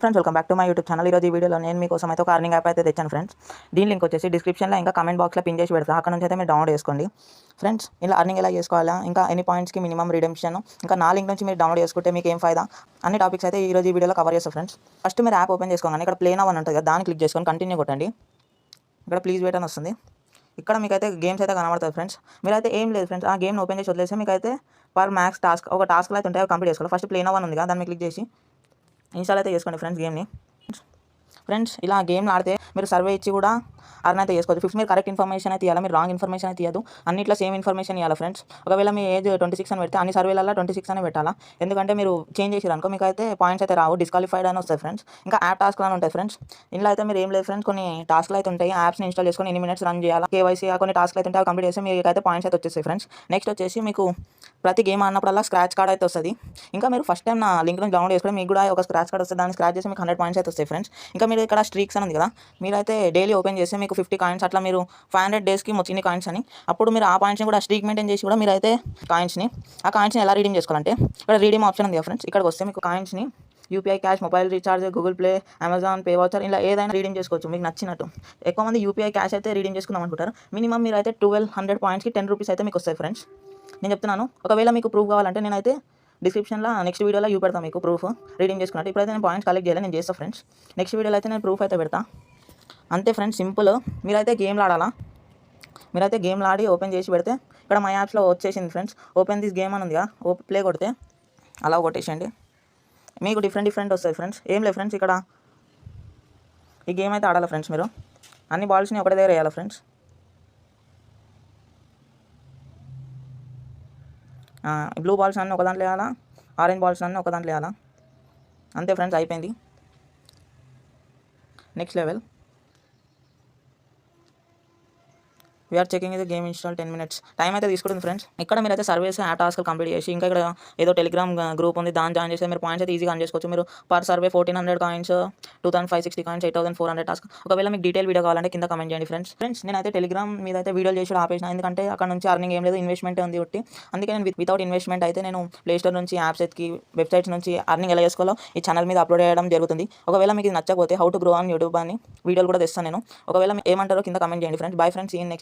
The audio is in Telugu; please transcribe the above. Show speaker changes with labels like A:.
A: Friends welcome back to my YouTube channel. ఈరోజు ఈ వీడియోలో నేను మీకోసం అయితే ఒక అర్నింగ్ యాప్ అయితే తెచ్చాను ఫ్రెండ్స్. దీని లింక్ వచ్చేసి డిస్క్రిప్షన్లో ఇంకా కమెంట్ బాక్స్లో పిన్ చేసి పెడతాను. అక్కడ నుంచి అయితే మీరు డౌన్లోడ్ చేసుకోండి ఫ్రెండ్స్. ఇలా అర్నింగ్ ఎలా చేసుకోవాలా, ఇంకా ఎన్ని పాయింట్స్కి మినిమం రిడెంప్షన్, ఇంకా నా లింక్ నుంచి మీరు డౌన్లోడ్ చేసుకుంటే మీకు ఏం ఫైదా, అన్ని టాపిక్స్ అయితే ఈరోజు ఈ వీడియోలో కవర్ చేస్తాను ఫ్రెండ్స్. ఫస్ట్ మీరు యాప్ ఓపెన్ చేసుకోగానే ఇక్కడ ప్లే నౌ అని ఉంటుంది కదా, దాన్ని క్లిక్ చేసుకొని కంటిన్యూ కొట్టండి. ఇక్కడ ప్లీజ్ వెయిట్ అని వస్తుంది. ఇక్కడ మీకైతే గేమ్స్ అయితే కనబడుతుంది ఫ్రెండ్స్. మీరైతే ఏం లేదు ఫ్రెండ్స్, ఆ గేమ్ని ఓపెన్ చేసి వదిలేస్తే మీకైతే పర్ మ్యాక్స్ టాస్క్ ఒక టాస్క్లో అయితే ఉంటాయి, కంప్లీట్ చేసుకోవాలి. ఫస్ట్ ప్లే నౌ అని ఉంది కదా, దాన్ని క్లిక్ చేసి ఇన్స్టాల్ అయితే చేసుకోండి ఫ్రెండ్స్ గేమ్ని. ఫ్రెండ్స్ ఇలా గేమ్లు ఆడితే మీరు సర్వే ఇచ్చి కూడా అర్న్ అయితే చేసుకోవచ్చు. ఫిక్స్ మీరు కరెక్ట్ ఇన్ఫర్మేషన్ అయితే ఇవ్వాలి, మీరు రాంగ్ ఇన్ఫర్మేషన్ అయితే ఇవ్వదు. అన్నిట్లో సేమ్ ఇన్ఫర్మేషన్ ఇవ్వాలి ఫ్రెండ్స్. ఒకవేళ మీ ఏజ్ 26 అని పెడితే అన్ని సర్వేలలో 26 అని పెట్టాలా, ఎందుకంటే మీరు చేంజ్ చేసారు అనుకో మీకు అయితే పాయింట్స్ అయితే రావు, డిస్క్వాలిఫైడ్ అని వస్తాయి ఫ్రెండ్స్. ఇంకా యాప్ టాస్క్లు అని ఉంటాయి ఫ్రెండ్స్. ఇందులో అయితే మీరు ఏం లేదు ఫ్రెండ్స్, కొన్ని టాస్క్లు అయితే ఉంటాయి. యాప్స్ని ఇన్స్టాల్ చేసుకొని ఎన్ని మినిట్స్ రన్ చేయాలి, కేవైసీ కొన్ని టాస్క్లు అయితే ఉంటాయి, కంప్లీట్ చేస్తే మీకు అయితే పాయింట్స్ అయితే వచ్చేస్తాయి ఫ్రెండ్స్. నెక్స్ట్ వచ్చేసి మీకు ప్రతి గేమ్ ఆడినప్పుడల్లా స్క్రాచ్ కార్డ్ అయితే వస్తుంది. ఇంకా మీరు ఫస్ట్ టైం నా లింక్ నుంచి డౌన్లోడ్ చేసుకుంటే మీకు కూడా ఒక స్క్రాచ్ కార్డ్ వస్తుంది, దాన్ని స్క్రాచ్ చేసి మీకు 100 పాయింట్స్ అయితే వస్తాయి ఫ్రెండ్స్. ఇంకా మీరు ఇక్కడ స్ట్రీక్స్ అని ఉంది కదా, మీరైతే డైలీ ఓపెన్ చేస్తే మీకు 50 కాయిన్స్ అట్లా మీరు 500 డేస్కి వచ్చిన కాయిన్స్ అని, అప్పుడు మీరు ఆ పాయింట్స్ని కూడా స్ట్రీక్ మెయింటైన్ చేసి కూడా మీరైతే ఆ కాయిన్స్ని ఎలా రీడీమ్ చేసుకోవాలంటే ఇక్కడ రీడీమ్ ఆప్షన్ ఉంది కదా ఫ్రెండ్స్. ఇక్కడికి వస్తే మీకు కాయిన్స్ని UPI cash, mobile recharge, Google play, Amazon pay voucher ఇలా ఏదైనా రీడీమ్ చేసుకోవచ్చు మీకు నచ్చినట్టు. ఎక్కువ మంది యూపీఐ క్యాష్ అయితే రీడీమ్ చేసుకుందాం అనుకుంటారు. మినిమం మీరు అయితే 1200 పాయింట్స్కి 10 రూపీస్ అయితే మీకు వస్తాయి ఫ్రెండ్స్. నేను చెప్తున్నాను, ఒకవేళ మీకు ప్రూఫ్ కావాలంటే నేనైతే డిస్క్రిప్షన్లో నెక్స్ట్ వీడియోలో పెడతాను మీకు ప్రూఫ్ రీడీమ్ చేసుకున్నట్టు. ఇప్పుడైతే నేను పాయింట్స్ కలెక్ట్ చేయాలి, నేను చేస్తాను ఫ్రెండ్స్. నెక్స్ట్ వీడియోలో అయితే నేను ప్రూఫ్ అయితే పెడతా. అంతే ఫ్రెండ్స్, సింపుల్. మీరైతే గేమ్లు ఆడాలా, మీరైతే గేమ్లు ఆడి ఓపెన్ చేసి పెడితే ఇక్కడ మై యాప్స్లో వచ్చేసింది ఫ్రెండ్స్. ఓపెన్ దిస్ గేమ్ అని ఉందిగా, ప్లే కొడితే అలా కొట్టేసేయండి, మీకు డిఫరెంట్ వస్తాయి ఫ్రెండ్స్. ఏం లేదు ఫ్రెండ్స్, ఇక్కడ ఈ గేమ్ అయితే ఆడాలి ఫ్రెండ్స్. మీరు అన్ని బాల్స్ని ఒకటే దగ్గర వేయాలి ఫ్రెండ్స్. బ్లూ బాల్స్ అన్నీ ఒక దాంట్లో వేయాలా, ఆరెంజ్ బాల్స్ అన్నీ ఒక దాంట్లో వేయాలా. అంతే ఫ్రెండ్స్, అయిపోయింది. నెక్స్ట్ లెవెల్ వీఆర్ చెకింగ్ ఇది గేమ్ ఇన్స్టాల్ 10 minutes టైం అయితే తీసుకుంటుంది ఫ్రెండ్స్. ఇక్కడ మీరు అయితే సర్వేస్ యాప్ టాస్క్ కంప్లీట్ చేసి ఇంకా ఇక్కడ ఏదో టెలిగ్రామ్ గ్రూప్ ఉంది, దాన్ని జాయిన్ చేస్తే మీరు పాయింట్స్ అయితే ఈజీగా అర్న్ చేసుకోవచ్చు. మీరు per survey 1400 coins, 2560 coins, 8400 task. ఒకవేళ మీకు డీటెయిల్ వీడియో కావాలంటే కింద కమెంట్ చేయండి ఫ్రెండ్స్. నేనైతే టెలిగ్రామ్ మీద అయితే వీడియోలు చేసి ఆపేసిన, ఎందుకంటే అక్కడ నుంచి అర్నింగ్ ఏం లేదు, ఇన్వెస్ట్మెంట్ ఉంది ఒకటి. అందుకే నేను వితౌట్ ఇన్వెస్ట్మెంట్ అయితే నేను ప్లేస్టోర్ నుంచి యాప్స్ ఎత్తికి వెబ్సైట్స్ నుంచి అర్నింగ్ ఎలా చేసుకోవాలో ఈ ఛానల్ మీద అప్లోడ్ చేయడం జరుగుతుంది. ఒకవేళ మీకు నచ్చకపోతే how to grow on YouTube అని వీడియోలు కూడా తెస్తాను నేను. ఒకవేళ ఏమంటారో కింద కమెంట్ చేయండి friends. Bye friends, see you next.